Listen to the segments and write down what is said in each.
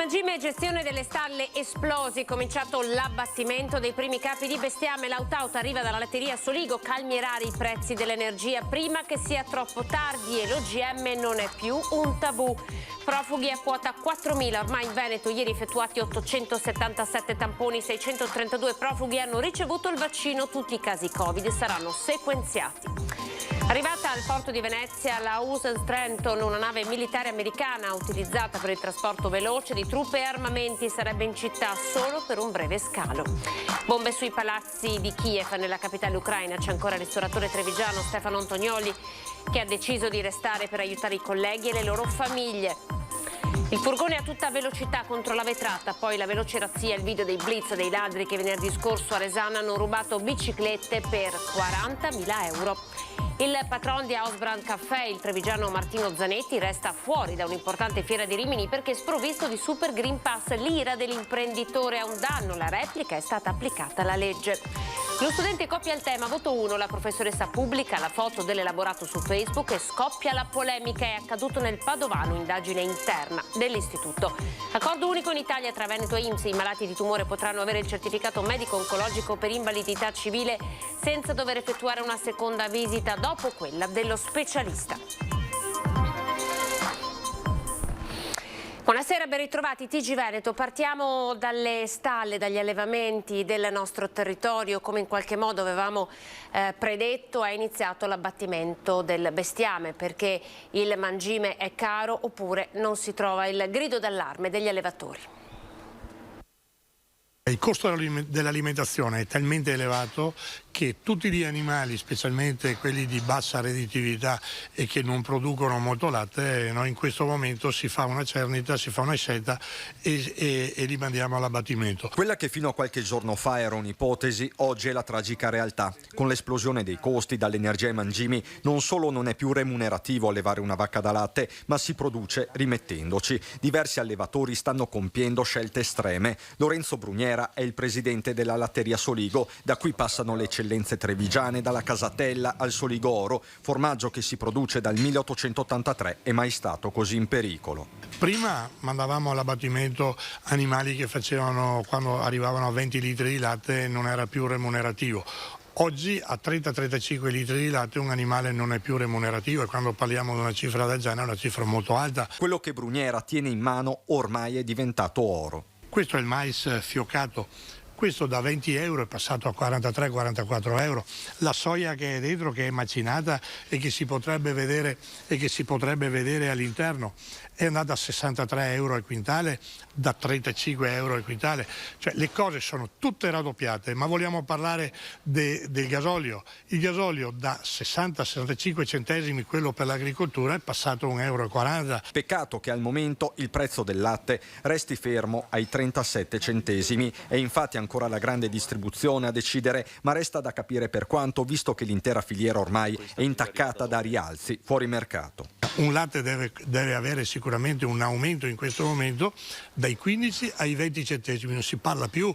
Mangime e gestione delle stalle esplosi, cominciato l'abbattimento dei primi capi di bestiame. L'autauto arriva dalla latteria Soligo, calmierare i prezzi dell'energia prima che sia troppo tardi e l'OGM non è più un tabù. Profughi a quota 4.000, ormai in Veneto ieri effettuati 877 tamponi, 632 profughi hanno ricevuto il vaccino, tutti i casi Covid saranno sequenziati. Arrivata al porto di Venezia la USS Trenton, una nave militare americana utilizzata per il trasporto veloce di truppe e armamenti, sarebbe in città solo per un breve scalo. Bombe sui palazzi di Kiev, nella capitale ucraina. C'è ancora il ristoratore trevigiano Stefano Antonioli che ha deciso di restare per aiutare i colleghi e le loro famiglie. Il furgone a tutta velocità contro la vetrata, poi la veloce razzia, il video dei blitz dei ladri che venerdì scorso a Resana hanno rubato biciclette per 40.000 euro. Il patron di Hausbrand Caffè, il trevigiano Martino Zanetti, resta fuori da un'importante fiera di Rimini perché è sprovvisto di Super Green Pass. L'ira dell'imprenditore a un danno, la replica è stata applicata alla legge. Lo studente copia il tema, voto 1, la professoressa pubblica la foto dell'elaborato su Facebook e scoppia la polemica. È accaduto nel Padovano, indagine interna dell'istituto. Accordo unico in Italia tra Veneto e INPS, i malati di tumore potranno avere il certificato medico-oncologico per invalidità civile senza dover effettuare una seconda visita dopo quella dello specialista. Buonasera, ben ritrovati TG Veneto. Partiamo dalle stalle, dagli allevamenti del nostro territorio. Come in qualche modo avevamo predetto, è iniziato l'abbattimento del bestiame perché il mangime è caro oppure non si trova. Il grido d'allarme degli allevatori. Il costo dell'alimentazione è talmente elevato che tutti gli animali, specialmente quelli di bassa redditività e che non producono molto latte, noi in questo momento si fa una cernita, si fa una scelta e li mandiamo all'abbattimento. Quella che fino a qualche giorno fa era un'ipotesi, oggi è la tragica realtà. Con l'esplosione dei costi dall'energia ai mangimi, non solo non è più remunerativo allevare una vacca da latte, ma si produce rimettendoci. Diversi allevatori stanno compiendo scelte estreme. Lorenzo Bruniera è il presidente della latteria Soligo, da cui passano le eccellenze trevigiane, dalla Casatella al Soligo Oro, formaggio che si produce dal 1883 e mai stato così in pericolo. Prima mandavamo all'abbattimento animali che facevano, quando arrivavano a 20 litri di latte non era più remunerativo. Oggi a 30-35 litri di latte un animale non è più remunerativo e quando parliamo di una cifra del genere è una cifra molto alta. Quello che Bruniera tiene in mano ormai è diventato oro. Questo è il mais fiocato. Questo da 20 euro è passato a 43-44 euro. La soia che è dentro, che è macinata e che si potrebbe vedere all'interno, è andata a 63 euro al quintale, da 35 euro al quintale. Cioè le cose sono tutte raddoppiate, ma vogliamo parlare del gasolio. Il gasolio da 60-65 centesimi, quello per l'agricoltura, è passato a 1,40 euro. Peccato che al momento il prezzo del latte resti fermo ai 37 centesimi. È infatti ancora la grande distribuzione a decidere, ma resta da capire per quanto, visto che l'intera filiera ormai è intaccata da rialzi fuori mercato. Un latte deve avere sicuramente un aumento in questo momento dai 15 ai 20 centesimi, non si parla più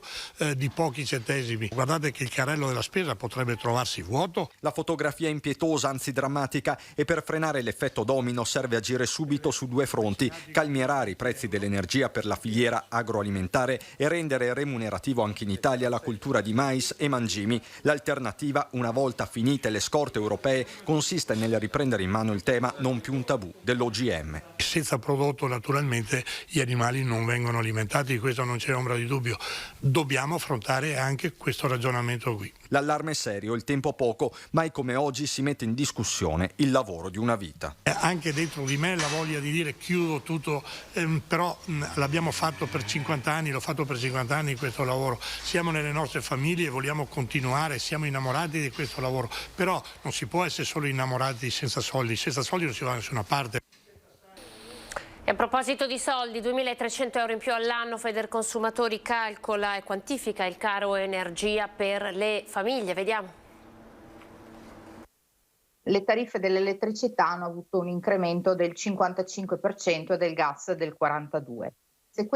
di pochi centesimi. Guardate che il carrello della spesa potrebbe trovarsi vuoto. La fotografia è impietosa, anzi drammatica, e per frenare l'effetto domino serve agire subito su due fronti: calmierare i prezzi dell'energia per la filiera agroalimentare e rendere remunerativo anche in Italia la cultura di mais e mangimi. L'alternativa, una volta finite le scorte europee, consiste nel riprendere in mano il tema non più un tabù dell'OGM. Senza prodotto naturalmente gli animali non vengono alimentati, di questo non c'è ombra di dubbio. Dobbiamo affrontare anche questo ragionamento qui. L'allarme è serio, il tempo poco, mai come oggi si mette in discussione il lavoro di una vita. Anche dentro di me la voglia di dire chiudo tutto, però l'abbiamo fatto per 50 anni, l'ho fatto per 50 anni questo lavoro. Siamo nelle nostre famiglie, vogliamo continuare, siamo innamorati di questo lavoro, però non si può essere solo innamorati senza soldi non si va da nessuna parte. E a proposito di soldi, 2.300 euro in più all'anno, Federconsumatori calcola e quantifica il caro energia per le famiglie. Vediamo. Le tariffe dell'elettricità hanno avuto un incremento del 55% e del gas del 42%. Se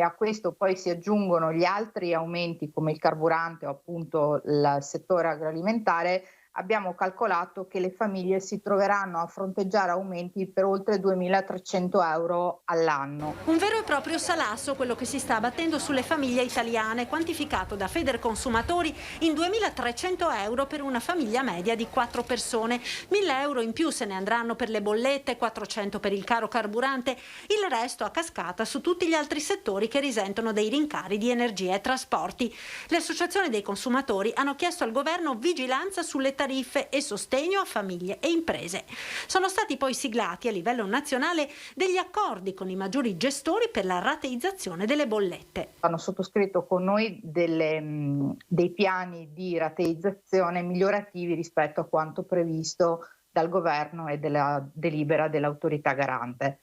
a questo poi si aggiungono gli altri aumenti come il carburante o appunto il settore agroalimentare, abbiamo calcolato che le famiglie si troveranno a fronteggiare aumenti per oltre 2.300 euro all'anno. Un vero e proprio salasso quello che si sta abbattendo sulle famiglie italiane, quantificato da Federconsumatori in 2.300 euro per una famiglia media di 4 persone. 1.000 euro in più se ne andranno per le bollette, 400 per il caro carburante, il resto a cascata su tutti gli altri settori che risentono dei rincari di energia e trasporti. Le associazioni dei consumatori hanno chiesto al governo vigilanza sulle tariffe e sostegno a famiglie e imprese. Sono stati poi siglati a livello nazionale degli accordi con i maggiori gestori per la rateizzazione delle bollette. Hanno sottoscritto con noi dei piani di rateizzazione migliorativi rispetto a quanto previsto dal governo e della delibera dell'autorità garante.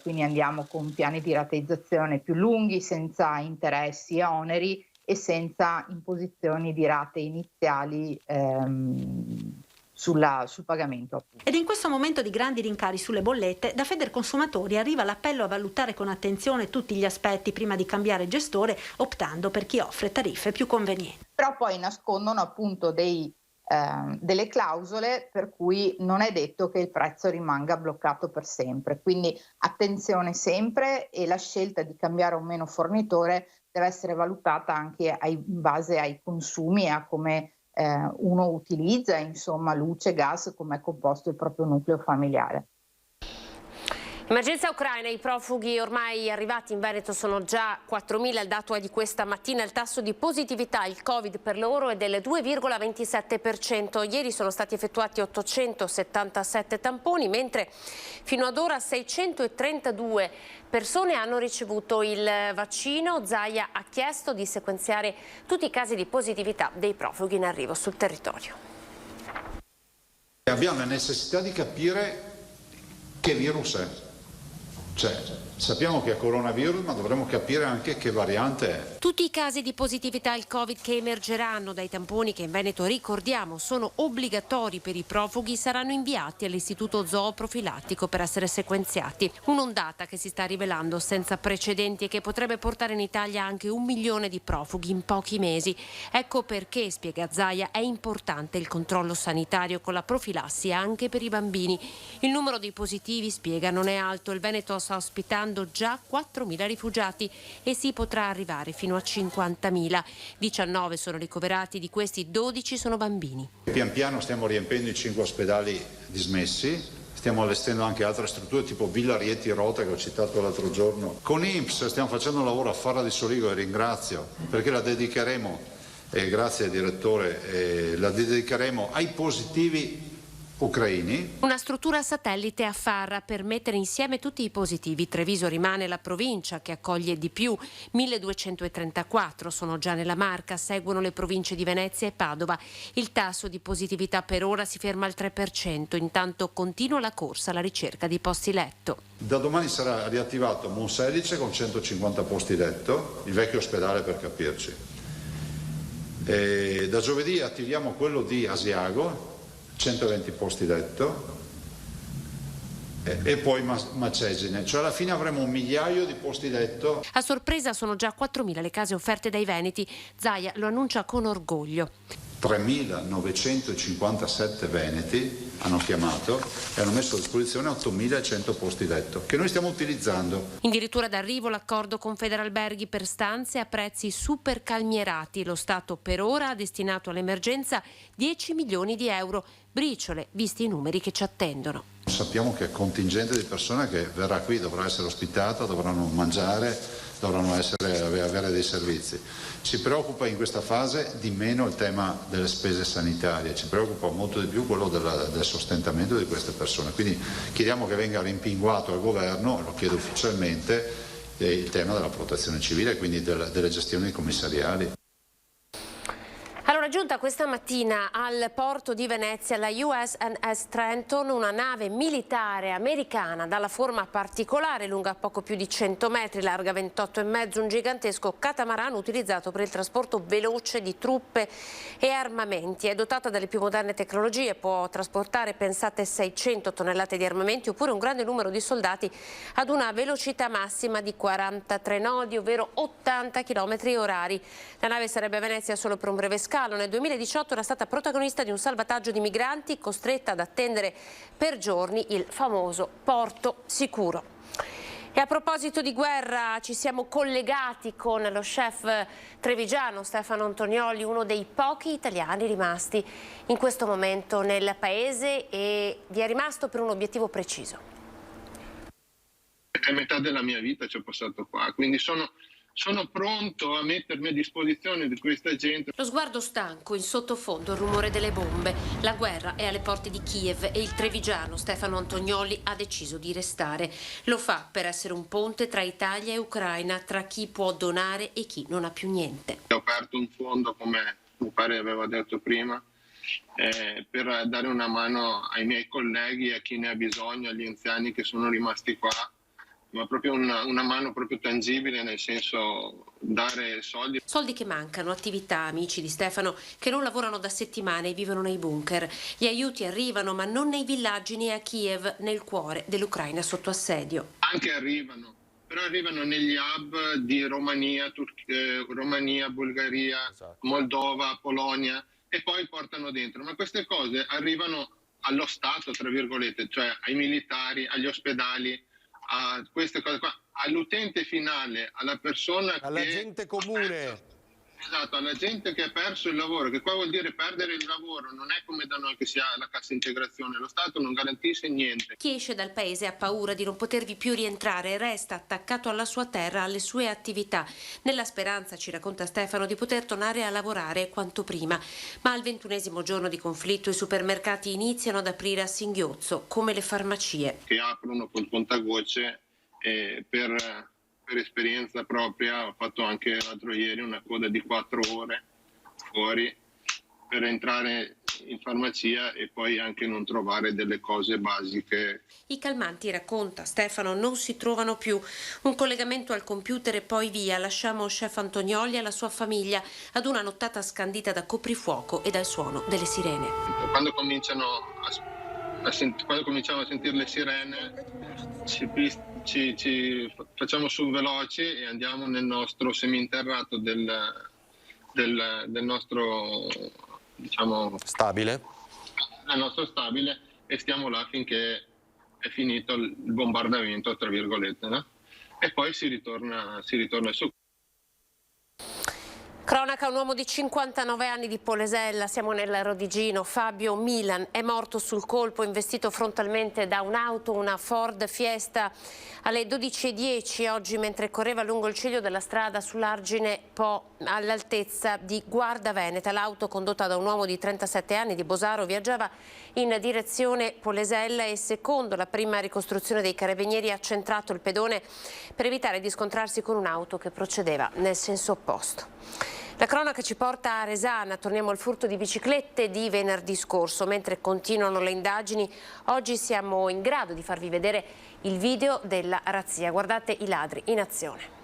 Quindi andiamo con piani di rateizzazione più lunghi, senza interessi e oneri e senza imposizioni di rate iniziali sul pagamento. Ed in questo momento di grandi rincari sulle bollette, da Federconsumatori arriva l'appello a valutare con attenzione tutti gli aspetti prima di cambiare gestore, optando per chi offre tariffe più convenienti. Però poi nascondono appunto delle clausole per cui non è detto che il prezzo rimanga bloccato per sempre. Quindi attenzione sempre, e la scelta di cambiare o meno fornitore deve essere valutata anche in base ai consumi e a come uno utilizza, insomma, luce, gas, come è composto il proprio nucleo familiare. Emergenza Ucraina, i profughi ormai arrivati in Veneto sono già 4.000, il dato è di questa mattina, il tasso di positività al Covid per loro è del 2,27%, ieri sono stati effettuati 877 tamponi, mentre fino ad ora 632 persone hanno ricevuto il vaccino. Zaia ha chiesto di sequenziare tutti i casi di positività dei profughi in arrivo sul territorio. Abbiamo la necessità di capire che virus è. Sappiamo che è coronavirus, ma dovremmo capire anche che variante è. Tutti i casi di positività al Covid che emergeranno dai tamponi, che in Veneto, ricordiamo, sono obbligatori per i profughi, saranno inviati all'Istituto Zooprofilattico per essere sequenziati. Un'ondata che si sta rivelando senza precedenti e che potrebbe portare in Italia anche 1 milione di profughi in pochi mesi. Ecco perché, spiega Zaia, è importante il controllo sanitario con la profilassi anche per i bambini. Il numero dei positivi, spiega, non è alto. Il Veneto sta ospitando già 4.000 rifugiati e si potrà arrivare fino a 50.000. 19 sono ricoverati, di questi 12 sono bambini. Pian piano stiamo riempiendo i 5 ospedali dismessi, stiamo allestendo anche altre strutture tipo Villa Rieti Rota che ho citato l'altro giorno. Con INPS stiamo facendo un lavoro a Farra di Soligo e ringrazio perché la dedicheremo, grazie al direttore, la dedicheremo ai positivi ucraini. Una struttura satellite a Farra per mettere insieme tutti i positivi. Treviso rimane la provincia che accoglie di più, 1234 sono già nella Marca, seguono le province di Venezia e Padova. Il tasso di positività per ora si ferma al 3%, intanto continua la corsa alla ricerca di posti letto. Da domani sarà riattivato Monselice con 150 posti letto, il vecchio ospedale per capirci. Da giovedì attiviamo quello di Asiago, 120 posti letto, e poi Macegine, cioè alla fine avremo 1 migliaio di posti letto. A sorpresa sono già 4.000 le case offerte dai veneti. Zaia lo annuncia con orgoglio. 3.957 veneti hanno chiamato e hanno messo a disposizione 8.100 posti letto che noi stiamo utilizzando. Addirittura d'arrivo l'accordo con Federalberghi per stanze a prezzi super calmierati. Lo Stato per ora ha destinato all'emergenza 10 milioni di euro. Briciole, visti i numeri che ci attendono. Sappiamo che il contingente di persone che verrà qui dovrà essere ospitata, dovranno mangiare, dovranno avere dei servizi. Ci preoccupa in questa fase di meno il tema delle spese sanitarie, ci preoccupa molto di più quello del sostentamento di queste persone. Quindi chiediamo che venga rimpinguato al governo, lo chiedo ufficialmente, il tema della protezione civile e quindi delle gestioni commissariali. Allora, giunta questa mattina al porto di Venezia la USNS Trenton, una nave militare americana dalla forma particolare, lunga poco più di 100 metri, larga 28,5, un gigantesco catamarano utilizzato per il trasporto veloce di truppe e armamenti. È dotata delle più moderne tecnologie, può trasportare, pensate, 600 tonnellate di armamenti oppure un grande numero di soldati ad una velocità massima di 43 nodi, ovvero 80 km orari. La nave sarebbe a Venezia solo per un breve scalo, Stefano nel 2018 era stata protagonista di un salvataggio di migranti costretta ad attendere per giorni il famoso porto sicuro. E a proposito di guerra, ci siamo collegati con lo chef trevigiano Stefano Antonioli, uno dei pochi italiani rimasti in questo momento nel paese, e vi è rimasto per un obiettivo preciso. È metà della mia vita ci ho passato qua, quindi sono pronto a mettermi a disposizione di questa gente. Lo sguardo stanco, in sottofondo il rumore delle bombe. La guerra è alle porte di Kiev e il trevigiano Stefano Antonioli ha deciso di restare. Lo fa per essere un ponte tra Italia e Ucraina, tra chi può donare e chi non ha più niente. Ho aperto un fondo, come mi pare aveva detto prima, per dare una mano ai miei colleghi, a chi ne ha bisogno, agli anziani che sono rimasti qua. Ma proprio una mano proprio tangibile, nel senso dare soldi. Soldi che mancano, attività, amici di Stefano che non lavorano da settimane e vivono nei bunker. Gli aiuti arrivano, ma non nei villaggi né a Kiev, nel cuore dell'Ucraina sotto assedio. Anche arrivano, però arrivano negli hub di Romania, Romania, Bulgaria, Moldova, Polonia, e poi portano dentro. Ma queste cose arrivano allo Stato, tra virgolette, cioè ai militari, agli ospedali, a queste cose qua, all'utente finale, alla persona, alla gente comune. Esatto, alla gente che ha perso il lavoro, che qua vuol dire perdere il lavoro, non è come da noi che si ha la cassa integrazione, lo Stato non garantisce niente. Chi esce dal paese ha paura di non potervi più rientrare e resta attaccato alla sua terra, alle sue attività, nella speranza, ci racconta Stefano, di poter tornare a lavorare quanto prima. Ma al 21° giorno di conflitto i supermercati iniziano ad aprire a singhiozzo, come le farmacie. Che aprono col contagocce per esperienza propria. Ho fatto anche l'altro ieri una coda di 4 ore fuori per entrare in farmacia e poi anche non trovare delle cose basiche. I calmanti, racconta Stefano, non si trovano più. Un collegamento al computer e poi via. Lasciamo chef Antonioli e la sua famiglia ad una nottata scandita da coprifuoco e dal suono delle sirene. Quando cominciamo a sentire le sirene ci facciamo su veloci e andiamo nel nostro seminterrato del nostro, diciamo, stabile. Nel nostro stabile, e stiamo là finché è finito il bombardamento, tra virgolette, no? E poi si ritorna su. Cronaca, un uomo di 59 anni di Polesella, siamo nel Rodigino, Fabio Milan, è morto sul colpo, investito frontalmente da un'auto, una Ford Fiesta, alle 12:10 oggi mentre correva lungo il ciglio della strada sull'argine Po, all'altezza di Guarda Veneta. L'auto, condotta da un uomo di 37 anni di Bosaro, viaggiava in direzione Polesella e, secondo la prima ricostruzione dei carabinieri, ha centrato il pedone per evitare di scontrarsi con un'auto che procedeva nel senso opposto. La cronaca ci porta a Resana, torniamo al furto di biciclette di venerdì scorso. Mentre continuano le indagini, oggi siamo in grado di farvi vedere il video della razzia. Guardate i ladri in azione.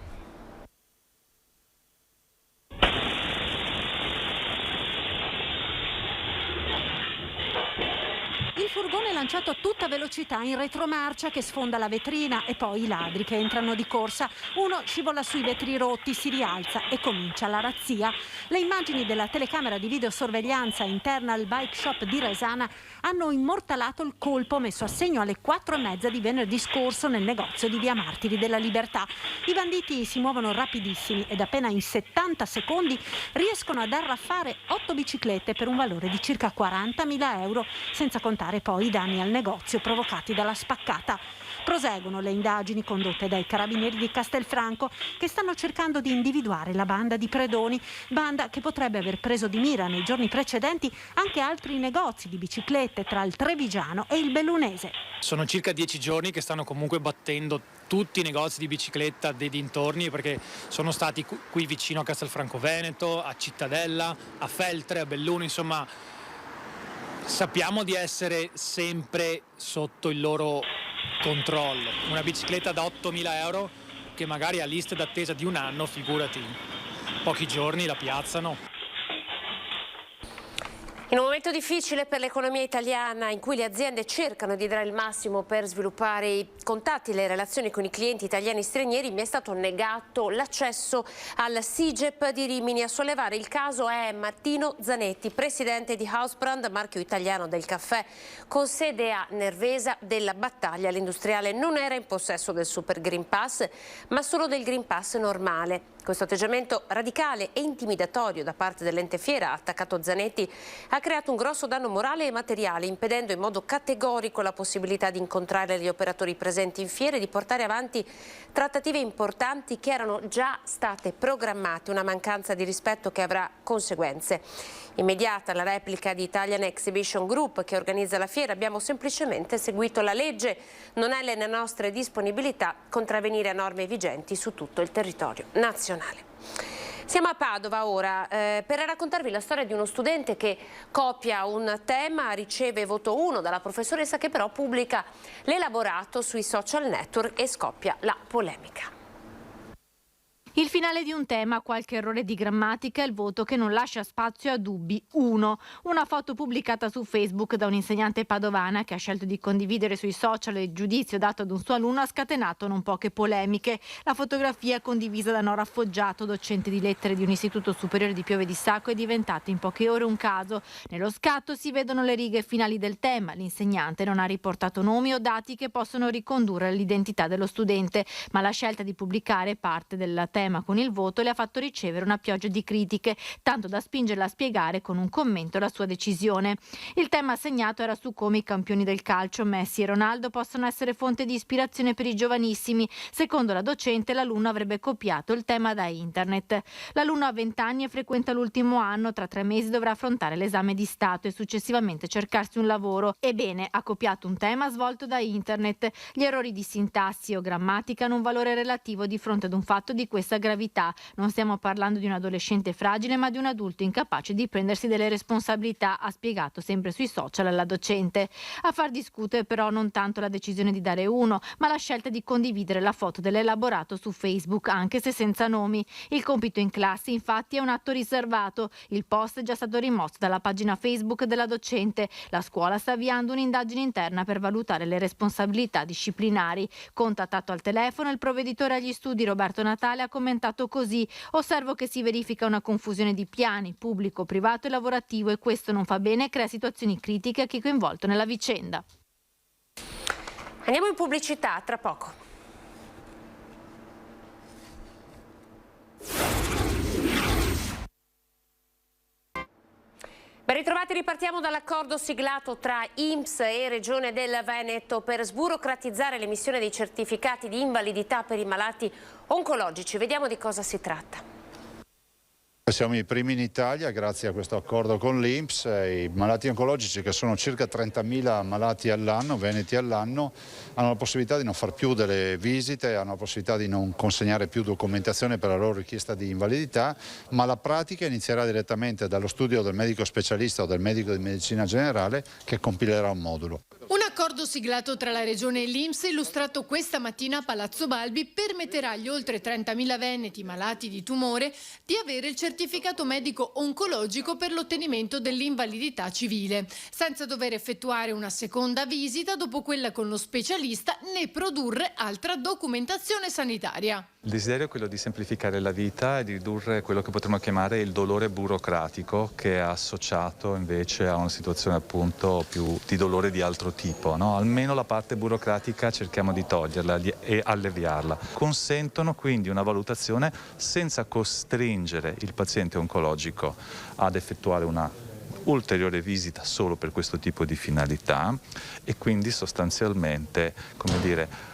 Il furgone è lanciato a tutta velocità in retromarcia che sfonda la vetrina e poi i ladri che entrano di corsa. Uno scivola sui vetri rotti, si rialza e comincia la razzia. Le immagini della telecamera di videosorveglianza interna al bike shop di Resana hanno immortalato il colpo messo a segno alle 4:30 di venerdì scorso nel negozio di Via Martiri della Libertà. I banditi si muovono rapidissimi ed appena in 70 secondi riescono ad arraffare 8 biciclette per un valore di circa 40.000 euro, senza contare poi i danni al negozio provocati dalla spaccata. Proseguono le indagini condotte dai carabinieri di Castelfranco, che stanno cercando di individuare la banda di predoni, banda che potrebbe aver preso di mira nei giorni precedenti anche altri negozi di biciclette tra il Trevigiano e il Bellunese. Sono circa 10 giorni che stanno comunque battendo tutti i negozi di bicicletta dei dintorni, perché sono stati qui vicino a Castelfranco Veneto, a Cittadella, a Feltre, a Belluno, insomma sappiamo di essere sempre sotto il loro controllo. Una bicicletta da 8.000 euro che magari ha liste d'attesa di un anno, figurati, pochi giorni la piazzano. In un momento difficile per l'economia italiana, in cui le aziende cercano di dare il massimo per sviluppare i contatti e le relazioni con i clienti italiani e stranieri, mi è stato negato l'accesso al SIGEP di Rimini. A sollevare il caso è Martino Zanetti, presidente di Hausbrand, marchio italiano del caffè, con sede a Nervesa. Della battaglia l'industriale non era in possesso del Super Green Pass, ma solo del Green Pass normale. Questo atteggiamento radicale e intimidatorio da parte dell'ente fiera, attaccato Zanetti, ha creato un grosso danno morale e materiale, impedendo in modo categorico la possibilità di incontrare gli operatori presenti in fiera e di portare avanti trattative importanti che erano già state programmate, una mancanza di rispetto che avrà conseguenze. Immediata la replica di Italian Exhibition Group, che organizza la fiera. Abbiamo semplicemente seguito la legge, non è nelle nostre disponibilità contravvenire a norme vigenti su tutto il territorio nazionale. Siamo a Padova ora per raccontarvi la storia di uno studente che copia un tema, riceve voto 1 dalla professoressa, che però pubblica l'elaborato sui social network e scoppia la polemica. Il finale di un tema, qualche errore di grammatica e il voto che non lascia spazio a dubbi. 1. Una foto pubblicata su Facebook da un'insegnante padovana che ha scelto di condividere sui social il giudizio dato ad un suo alunno ha scatenato non poche polemiche. La fotografia, condivisa da Nora Foggiato, docente di lettere di un istituto superiore di Pieve di Sacco, è diventata in poche ore un caso. Nello scatto si vedono le righe finali del tema. L'insegnante non ha riportato nomi o dati che possono ricondurre all'identità dello studente, ma la scelta di pubblicare parte del tema con il voto le ha fatto ricevere una pioggia di critiche, tanto da spingerla a spiegare con un commento la sua decisione. Il tema assegnato era su come i campioni del calcio, Messi e Ronaldo, possono essere fonte di ispirazione per i giovanissimi. Secondo la docente, l'alunno avrebbe copiato il tema da internet. L'alunno ha 20 anni e frequenta l'ultimo anno, tra 3 mesi dovrà affrontare l'esame di Stato e successivamente cercarsi un lavoro. Ebbene, ha copiato un tema svolto da internet. Gli errori di sintassi o grammatica hanno un valore relativo di fronte ad un fatto di questa gravità. Non stiamo parlando di un adolescente fragile, ma di un adulto incapace di prendersi delle responsabilità, ha spiegato sempre sui social la docente. A far discutere però non tanto la decisione di dare 1, ma la scelta di condividere la foto dell'elaborato su Facebook, anche se senza nomi. Il compito in classe, infatti, è un atto riservato. Il post è già stato rimosso dalla pagina Facebook della docente. La scuola sta avviando un'indagine interna per valutare le responsabilità disciplinari. Contattato al telefono, il provveditore agli studi Roberto Natale ha commentato così: osservo che si verifica una confusione di piani pubblico, privato e lavorativo, e questo non fa bene e crea situazioni critiche a chi è coinvolto nella vicenda. Andiamo in pubblicità, tra poco. Ben ritrovati, ripartiamo dall'accordo siglato tra INPS e Regione del Veneto per sburocratizzare l'emissione dei certificati di invalidità per i malati oncologici. Vediamo di cosa si tratta. Siamo i primi in Italia grazie a questo accordo con l'INPS. I malati oncologici, che sono circa 30.000 malati all'anno, veneti all'anno, hanno la possibilità di non far più delle visite, hanno la possibilità di non consegnare più documentazione per la loro richiesta di invalidità, ma la pratica inizierà direttamente dallo studio del medico specialista o del medico di medicina generale, che compilerà un modulo. Un accordo siglato tra la Regione e l'INPS, illustrato questa mattina a Palazzo Balbi, permetterà agli oltre 30.000 veneti malati di tumore di avere il certificato medico oncologico per l'ottenimento dell'invalidità civile, senza dover effettuare una seconda visita dopo quella con lo specialista né produrre altra documentazione sanitaria. Il desiderio è quello di semplificare la vita e di ridurre quello che potremmo chiamare il dolore burocratico, che è associato invece a una situazione appunto più di dolore di altro tipo, no? Almeno la parte burocratica cerchiamo di toglierla e alleviarla. Consentono quindi una valutazione senza costringere il paziente oncologico ad effettuare una ulteriore visita solo per questo tipo di finalità, e quindi sostanzialmente, come dire,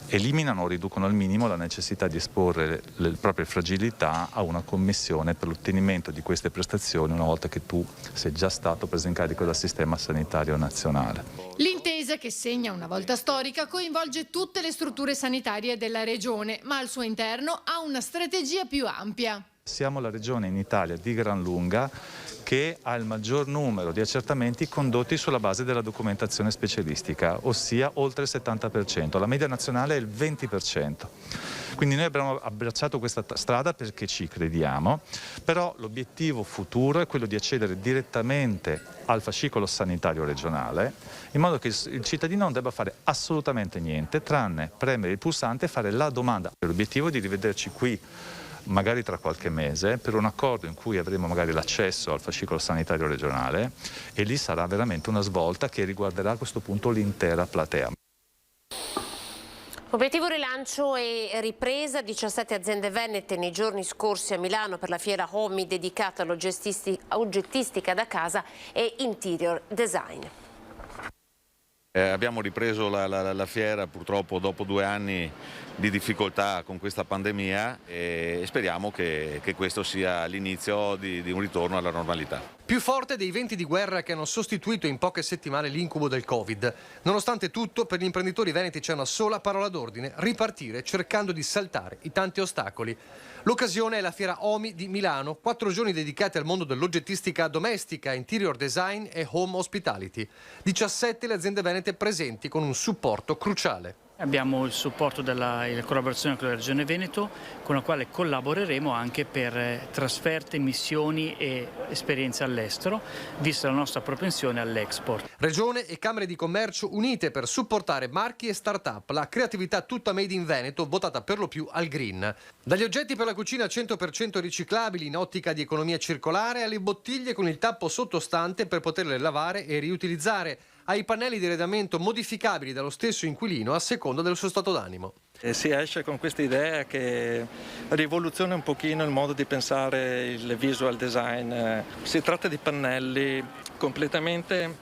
eliminano o riducono al minimo la necessità di esporre le proprie fragilità a una commissione per l'ottenimento di queste prestazioni una volta che tu sei già stato preso in carico dal sistema sanitario nazionale. L'intesa, che segna una volta storica, coinvolge tutte le strutture sanitarie della regione, ma al suo interno ha una strategia più ampia. Siamo la regione in Italia di gran lunga che ha il maggior numero di accertamenti condotti sulla base della documentazione specialistica, ossia oltre il 70%. La media nazionale è il 20%. Quindi noi abbiamo abbracciato questa strada perché ci crediamo, però l'obiettivo futuro è quello di accedere direttamente al fascicolo sanitario regionale, in modo che il cittadino non debba fare assolutamente niente, tranne premere il pulsante e fare la domanda. L'obiettivo è di rivederci qui magari tra qualche mese per un accordo in cui avremo magari l'accesso al fascicolo sanitario regionale, e lì sarà veramente una svolta che riguarderà a questo punto l'intera platea. Obiettivo rilancio e ripresa, 17 aziende venete nei giorni scorsi a Milano per la fiera Homi dedicata all'oggettistica da casa e interior design. Abbiamo ripreso la fiera purtroppo dopo 2 anni di difficoltà con questa pandemia e speriamo che questo sia l'inizio di un ritorno alla normalità. Più forte dei venti di guerra che hanno sostituito in poche settimane l'incubo del Covid. Nonostante tutto, per gli imprenditori veneti c'è una sola parola d'ordine: ripartire cercando di saltare i tanti ostacoli. L'occasione è la fiera Homi di Milano, 4 giorni dedicati al mondo dell'oggettistica domestica, interior design e home hospitality. 17 le aziende venete presenti con un supporto cruciale. Abbiamo il supporto della collaborazione con la Regione Veneto, con la quale collaboreremo anche per trasferte, missioni e esperienze all'estero, vista la nostra propensione all'export. Regione e Camere di Commercio unite per supportare marchi e start-up, la creatività tutta made in Veneto, votata per lo più al green. Dagli oggetti per la cucina 100% riciclabili in ottica di economia circolare, alle bottiglie con il tappo sottostante per poterle lavare e riutilizzare, ai pannelli di arredamento modificabili dallo stesso inquilino a seconda del suo stato d'animo. Si esce con questa idea che rivoluziona un pochino il modo di pensare il visual design. Si tratta di pannelli completamente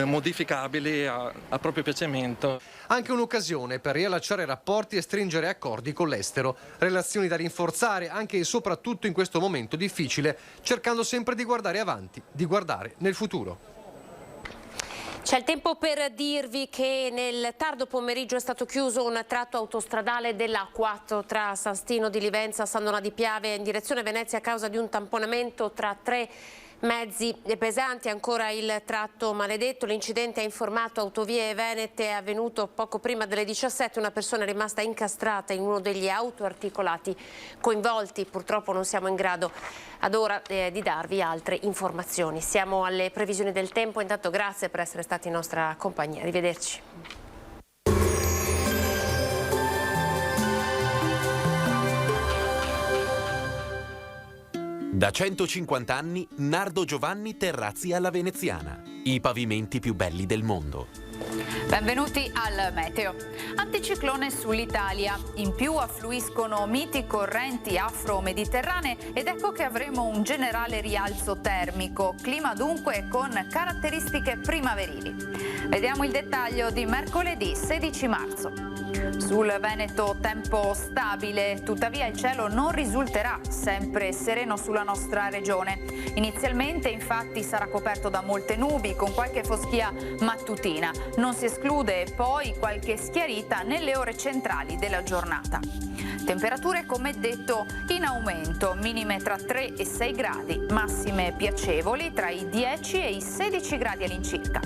modificabili a proprio piacimento. Anche un'occasione per riallacciare rapporti e stringere accordi con l'estero. Relazioni da rinforzare anche e soprattutto in questo momento difficile, cercando sempre di guardare avanti, di guardare nel futuro. C'è il tempo per dirvi che nel tardo pomeriggio è stato chiuso un tratto autostradale della A4 tra San Stino di Livenza e San Donà di Piave in direzione Venezia a causa di un tamponamento tra 3 mezzi pesanti. Ancora il tratto maledetto, l'incidente ha informato Autovie Venete, è avvenuto poco prima delle 17, una persona è rimasta incastrata in uno degli autoarticolati coinvolti. Purtroppo non siamo in grado ad ora di darvi altre informazioni. Siamo alle previsioni del tempo, intanto grazie per essere stati in nostra compagnia, arrivederci. Da 150 anni Nardo Giovanni Terrazzi alla Veneziana, i pavimenti più belli del mondo. Benvenuti al meteo. Anticiclone sull'Italia, in più affluiscono miti correnti afro-mediterranee ed ecco che avremo un generale rialzo termico, clima dunque con caratteristiche primaverili. Vediamo il dettaglio di mercoledì 16 marzo. Sul Veneto tempo stabile, tuttavia il cielo non risulterà sempre sereno sulla nostra regione. Inizialmente infatti sarà coperto da molte nubi con qualche foschia mattutina. Non si esclude poi qualche schiarita nelle ore centrali della giornata. Temperature come detto in aumento, minime tra 3 e 6 gradi, massime piacevoli tra i 10 e i 16 gradi all'incirca.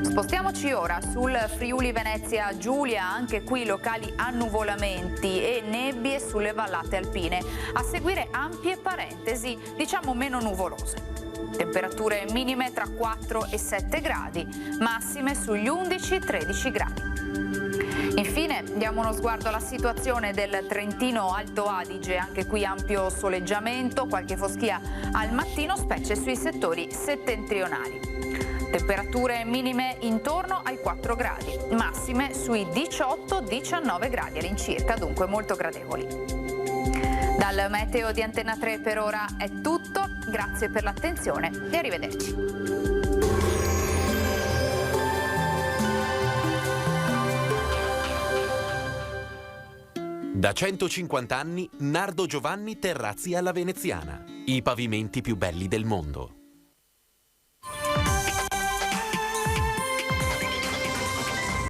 Spostiamoci ora sul Friuli Venezia Giulia, anche qui locali annuvolamenti e nebbie sulle vallate alpine, a seguire ampie parentesi, diciamo meno nuvolose. Temperature minime tra 4 e 7 gradi, massime sugli 11-13 gradi. Infine diamo uno sguardo alla situazione del Trentino Alto Adige, anche qui ampio soleggiamento, qualche foschia al mattino, specie sui settori settentrionali. Temperature minime intorno ai 4 gradi, massime sui 18-19 gradi all'incirca, dunque molto gradevoli. Dal meteo di Antenna 3 per ora è tutto, grazie per l'attenzione e arrivederci. Da 150 anni Nardo Giovanni Terrazzi alla Veneziana, i pavimenti più belli del mondo.